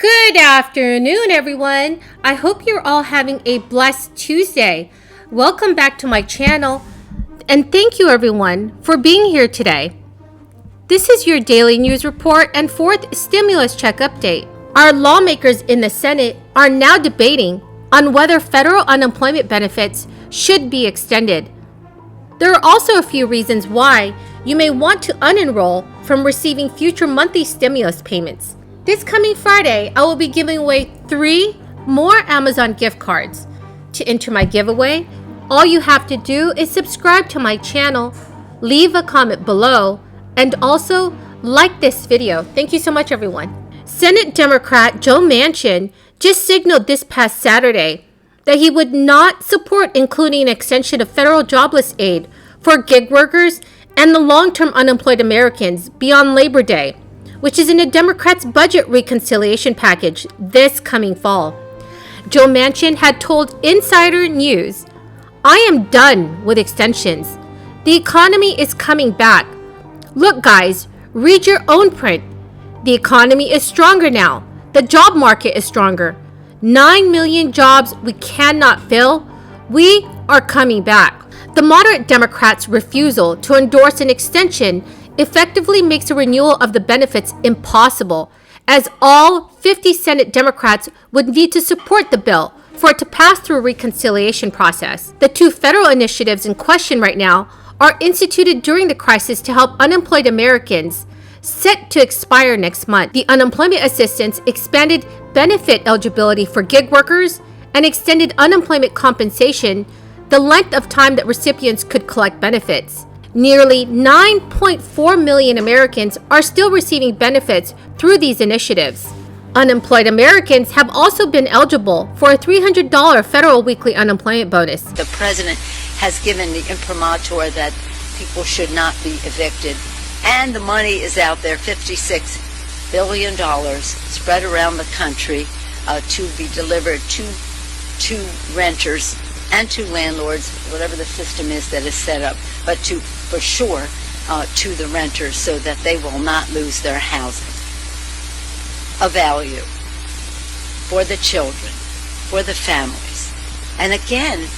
Good afternoon, everyone. I hope you're all having a blessed Tuesday. Welcome back to my channel, and thank you, everyone, for being here today. This is your daily news report and fourth stimulus check update. Our lawmakers in the Senate are now debating on whether federal unemployment benefits should be extended. There are also a few reasons why you may want to unenroll from receiving future monthly stimulus payments. This coming Friday, I will be giving away 3 more Amazon gift cards. To enter my giveaway, all you have to do is subscribe to my channel, leave a comment below, and also like this video. Thank you so much, everyone. Senate Democrat Joe Manchin just signaled this past Saturday that he would not support including an extension of federal jobless aid for gig workers and the long-term unemployed Americans beyond Labor Day, which is in a Democrats' budget reconciliation package this coming fall. Joe Manchin had told Insider News, "I am done with extensions. The economy is coming back. Look, guys, read your own print. The economy is stronger now. The job market is stronger. 9 million jobs we cannot fill. We are coming back." The moderate Democrats' refusal to endorse an extension effectively makes a renewal of the benefits impossible, as all 50 Senate Democrats would need to support the bill for it to pass through a reconciliation process. The 2 federal initiatives in question right now are instituted during the crisis to help unemployed Americans, set to expire next month. The unemployment assistance expanded benefit eligibility for gig workers and extended unemployment compensation, the length of time that recipients could collect benefits. Nearly 9.4 million Americans are still receiving benefits through these initiatives. Unemployed Americans have also been eligible for a $300 federal weekly unemployment bonus. The president has given the imprimatur that people should not be evicted, and the money is out there, $56 billion spread around the country to be delivered to renters and to landlords, whatever the system is that is set up, but for sure to the renters so that they will not lose their housing. A value for the children, for the families. And again,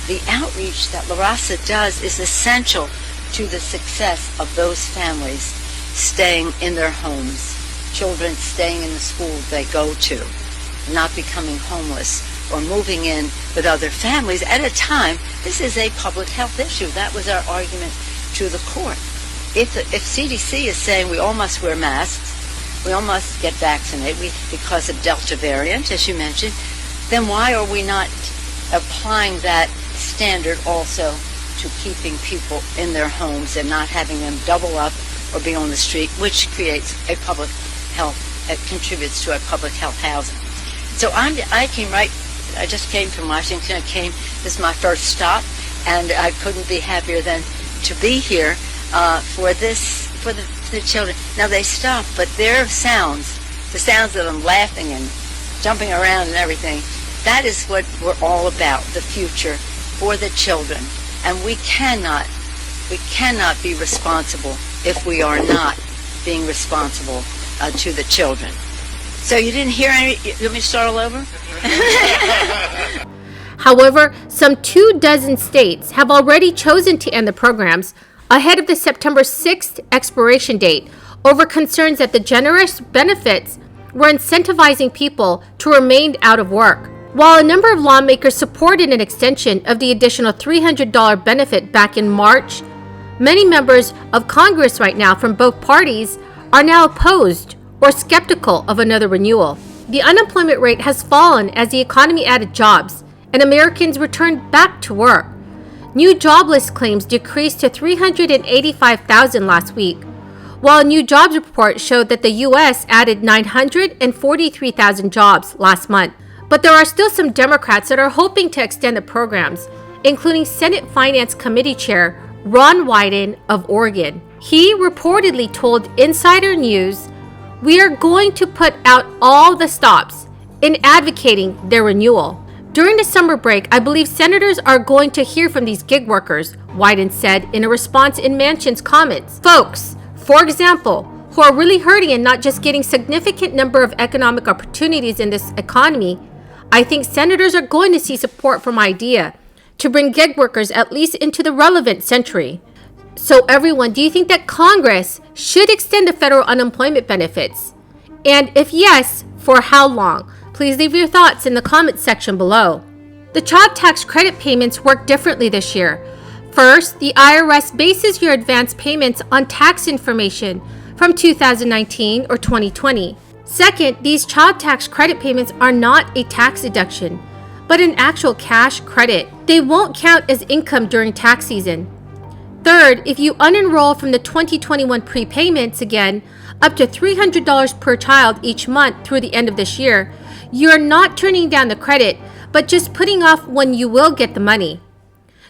the outreach that LaRaza does is essential to the success of those families staying in their homes, children staying in the schools they go to, not becoming homeless or moving in with other families at a time. This is a public health issue. That was our argument to the court. If CDC is saying we all must wear masks, we all must get vaccinated because of Delta variant, as you mentioned, then why are we not applying that standard also to keeping people in their homes and not having them double up or be on the street, which creates a public health, it contributes to a public health housing. So I just came from Washington. This is my first stop, and I couldn't be happier than to be here for the children. Now they stop, but their sounds, the sounds of them laughing and jumping around and everything, that is what we're all about, the future for the children. And we cannot be responsible if we are not being responsible to the children. So you didn't hear any? You want me to start all over? However, some 24 states have already chosen to end the programs ahead of the September 6th expiration date over concerns that the generous benefits were incentivizing people to remain out of work. While a number of lawmakers supported an extension of the additional $300 benefit back in March, many members of Congress right now from both parties are now opposed or skeptical of another renewal. The unemployment rate has fallen as the economy added jobs and Americans returned back to work. New jobless claims decreased to 385,000 last week, while a new jobs report showed that the U.S. added 943,000 jobs last month. But there are still some Democrats that are hoping to extend the programs, including Senate Finance Committee Chair Ron Wyden of Oregon. He reportedly told Insider News, "We are going to put out all the stops in advocating their renewal." During the summer break, I believe senators are going to hear from these gig workers, Wyden said in a response in Manchin's comments. Folks, for example, who are really hurting and not just getting significant number of economic opportunities in this economy, I think senators are going to see support for my idea to bring gig workers at least into the relevant century. So everyone, do you think that Congress should extend the federal unemployment benefits? And if yes, for how long? Please leave your thoughts in the comments section below. The child tax credit payments work differently this year. First, the IRS bases your advance payments on tax information from 2019 or 2020. Second, these child tax credit payments are not a tax deduction, but an actual cash credit. They won't count as income during tax season. Third, if you unenroll from the 2021 prepayments again, up to $300 per child each month through the end of this year, you are not turning down the credit, but just putting off when you will get the money.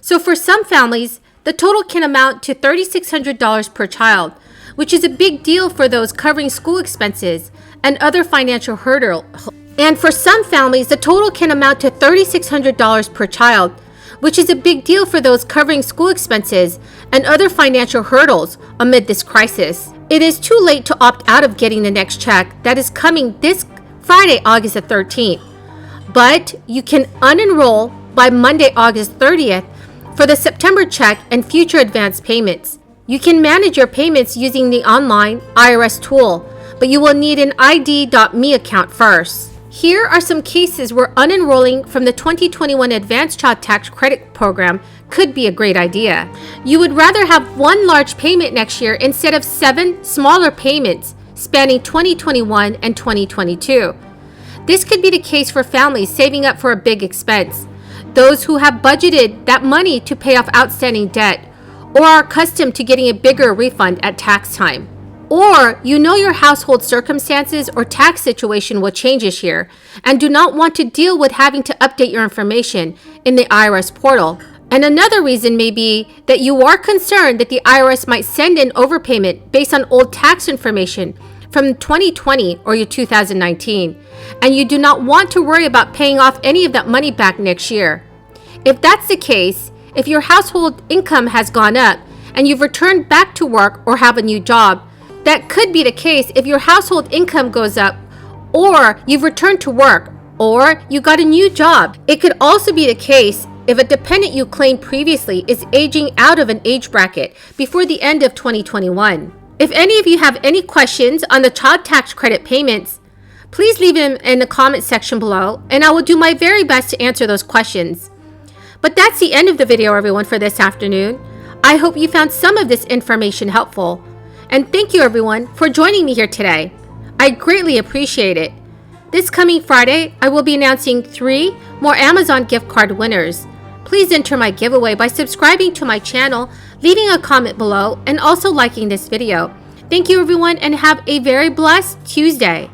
So for some families, the total can amount to $3,600 per child, which is a big deal for those covering school expenses and other financial hurdles. And for some families, the total can amount to $3,600 per child, which is a big deal for those covering school expenses and other financial hurdles amid this crisis. It is too late to opt out of getting the next check that is coming this Friday, August the 13th. But you can unenroll by Monday, August 30th for the September check and future advance payments. You can manage your payments using the online IRS tool, but you will need an ID.me account first. Here are some cases where unenrolling from the 2021 Advanced Child Tax Credit Program could be a great idea. You would rather have one large payment next year instead of 7 smaller payments spanning 2021 and 2022. This could be the case for families saving up for a big expense, those who have budgeted that money to pay off outstanding debt, or are accustomed to getting a bigger refund at tax time. Or you know your household circumstances or tax situation will change this year and do not want to deal with having to update your information in the IRS portal. And another reason may be that you are concerned that the IRS might send in overpayment based on old tax information from 2020 or your 2019, and you do not want to worry about paying off any of that money back next year. If that's the case, if your household income has gone up and you've returned back to work or have a new job, that could be the case if your household income goes up, or you've returned to work, or you got a new job. It could also be the case if a dependent you claimed previously is aging out of an age bracket before the end of 2021. If any of you have any questions on the child tax credit payments, please leave them in the comment section below, and I will do my very best to answer those questions. But that's the end of the video, everyone, for this afternoon. I hope you found some of this information helpful. And thank you, everyone, for joining me here today. I greatly appreciate it. This coming Friday, I will be announcing 3 more Amazon gift card winners. Please enter my giveaway by subscribing to my channel, leaving a comment below, and also liking this video. Thank you, everyone, and have a very blessed Tuesday.